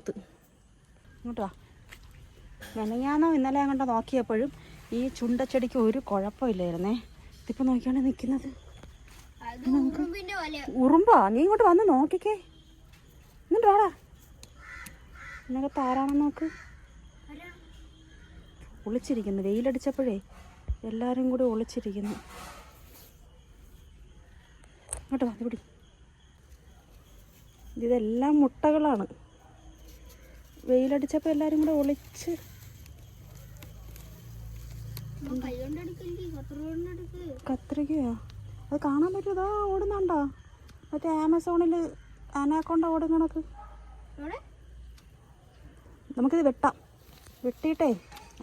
മുള്ളൂത്ത്. ഇങ്ങോട്ട് വാ. മെനങ്ങാന്നോ ഇന്നലെ അങ്ങോട്ട് നോക്കിയപ്പോഴും ഈ ചുണ്ടച്ചെടിക്ക് ഒരു കുഴപ്പമില്ലായിരുന്നേ. ഇതിപ്പോൾ നോക്കിയാണ് നിൽക്കുന്നത്. ഉറുമ്പാ? നീ ഇങ്ങോട്ട് വന്ന് നോക്കിക്കേ. എന്നിട്ട് വാടാ. ഇതിനകത്ത് ആരാണെന്ന് നോക്ക്. ഒളിച്ചിരിക്കുന്നു. വെയിലടിച്ചപ്പോഴേ എല്ലാവരും കൂടി ഒളിച്ചിരിക്കുന്നു. ഇങ്ങോട്ട് വാ. ഇവിടെ ഇതെല്ലാം മുട്ടകളാണ്. വെയിലടിച്ചപ്പോൾ എല്ലാവരും കൂടെ ഒളിച്ച്. കത്രികയോ? അത് കാണാൻ പറ്റുമോ? ഓടുന്നുണ്ടോ? മറ്റേ ആമസോണിൽ അനാക്കൊണ്ട ഓടുന്നതൊക്കെ. നമുക്കിത് വെട്ടാം. വെട്ടിയിട്ടേ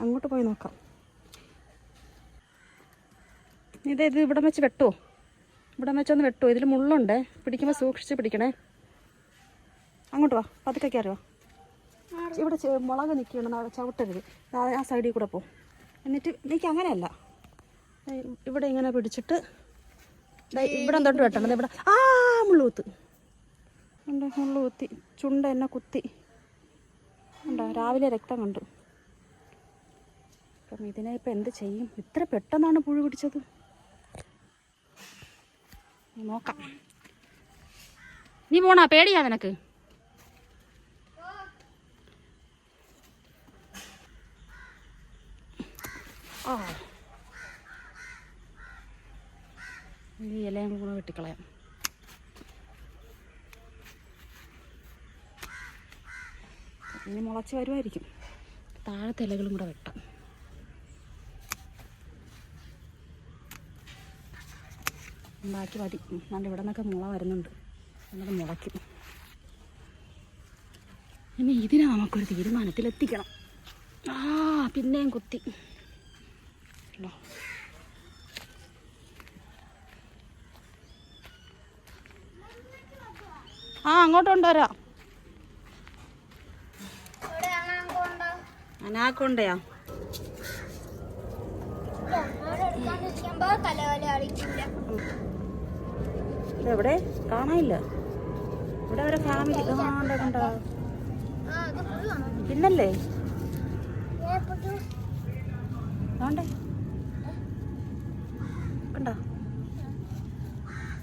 അങ്ങോട്ട് പോയി നോക്കാം. ഇത് ഇവിടെ വെച്ച് വെട്ടുമോ? ഇവിടെ വെച്ചൊന്ന് വെട്ടുമോ? ഇതിൽ മുള്ളുണ്ടേ. പിടിക്കുമ്പോൾ സൂക്ഷിച്ച് പിടിക്കണേ. അങ്ങോട്ട് വാ. പതുക്കെ കയറി വാ. ഇവിടെ മുളക് നിൽക്കണം. അവിടെ ചവിട്ടരുത്. ആ സൈഡിൽ കൂടെ പോ. എന്നിട്ട് എനിക്ക് അങ്ങനെയല്ല, ഇവിടെ ഇങ്ങനെ പിടിച്ചിട്ട് ഇവിടെ തൊട്ട് വെട്ടണം. ഇവിടെ മുള്ളുകുത്ത് ഉണ്ട്. മുള്ളുകുത്തി ചുണ്ട എന്നെ കുത്തി ഉണ്ടോ? രാവിലെ രക്തം കണ്ടു. അപ്പം ഇതിനെ ഇപ്പം എന്ത് ചെയ്യും? ഇത്ര പെട്ടെന്നാണ് പുഴു പിടിച്ചത്. നോക്കാം. നീ പോണാ? പേടിയാ നിനക്ക്? ഈ ഇലയും കൂടെ വെട്ടിക്കളയാം. ഇനി മുളച്ച് വരുമായിരിക്കും. താഴത്തെ ഇലകളും കൂടെ വെട്ടാം. ബാക്കി മതി. നല്ല ഇവിടെ നിന്നൊക്കെ മുള വരുന്നുണ്ട്. നമുക്ക് മുളയ്ക്കും. ഇനി ഇതിനെ നമുക്കൊരു തീരുമാനത്തിലെത്തിക്കണം. പിന്നെയും കുത്തി. അങ്ങോട്ട് കൊണ്ടുവരാം. അനാക്കൊണ്ടയാ? എവിടെ കാണാനില്ല. ഇവിടെ വരെ ഫാമിലി കണ്ടോ? പിന്നല്ലേ വേണ്ടേ? കണ്ടോ?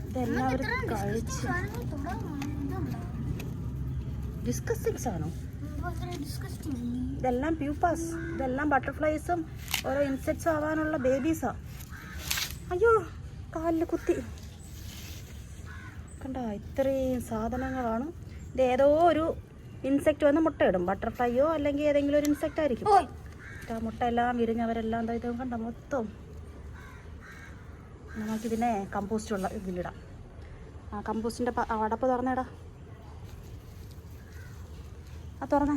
ഇതെല്ലാവരും കഴിച്ച്. ഡിസ്കസ്റ്റിംഗ് സാധനം. ഇതെല്ലാം പ്യൂപ്പാസ്. ഇതെല്ലാം ബട്ടർഫ്ലൈസും ഓരോ ഇൻസെക്ട്സും ആവാനുള്ള ബേബീസാ. അയ്യോ, കാലിൽ കുത്തി. കണ്ടോ? ഇത്രയും സാധനങ്ങളാണ്. ഇത് ഏതോ ഒരു ഇൻസെക്റ്റ് വന്ന് മുട്ടയിടും. ബട്ടർഫ്ലൈയോ അല്ലെങ്കിൽ ഏതെങ്കിലും ഒരു ഇൻസെക്റ്റ് ആയിരിക്കും. മുട്ട എല്ലാം വിരിഞ്ഞവരെല്ലാം ഇത് കണ്ട മൊത്തം. നമുക്കിതിനെ കമ്പോസ്റ്റുള്ള ഇതിലിടാം. കമ്പോസ്റ്റിൻ്റെ അടപ്പ് തുറന്നേടാ. തുറന്നേ.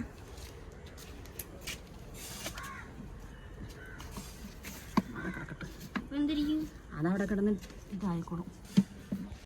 അതവിടെ കിടന്ന് ഇതായിക്കോളും.